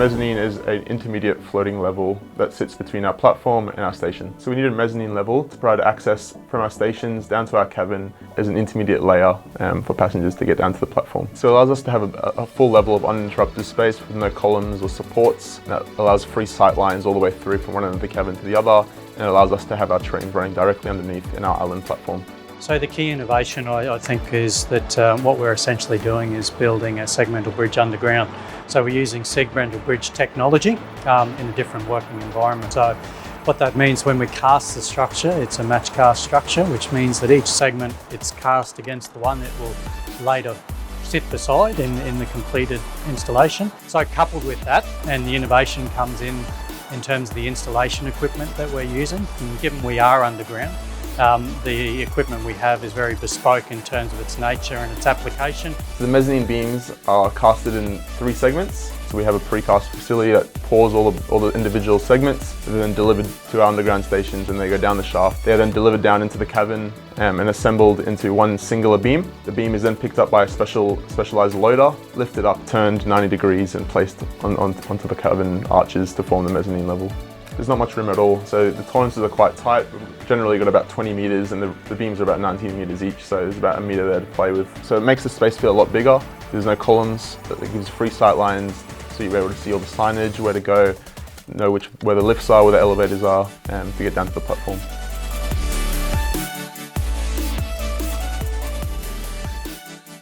mezzanine is an intermediate floating level that sits between our platform and our station. So we need a mezzanine level to provide access from our stations down to our cabin as an intermediate layer for passengers to get down to the platform. So it allows us to have a full level of uninterrupted space with no columns or supports. That allows free sight lines all the way through from one end of the cabin to the other, and it allows us to have our trains running directly underneath in our island platform. So the key innovation, I think, is that what we're essentially doing is building a segmental bridge underground. So we're using segmental bridge technology in a different working environment. So what that means, when we cast the structure, it's a match cast structure, which means that each segment, it's cast against the one that will later sit beside in the completed installation. So coupled with that, and the innovation comes in terms of the installation equipment that we're using. And given we are underground, the equipment we have is very bespoke in terms of its nature and its application. The mezzanine beams are casted in 3 segments. So we have a precast facility that pours all the individual segments. They're then delivered to our underground stations and they go down the shaft. They are then delivered down into the cabin and assembled into one singular beam. The beam is then picked up by a specialized loader, lifted up, turned 90 degrees and placed onto the cabin arches to form the mezzanine level. There's not much room at all, so the tolerances are quite tight. We've generally got about 20 metres and the beams are about 19 metres each, so there's about a metre there to play with. So it makes the space feel a lot bigger. There's no columns, but it gives free sight lines, so you're able to see all the signage, where to go, know where the lifts are, where the elevators are, to get down to the platform.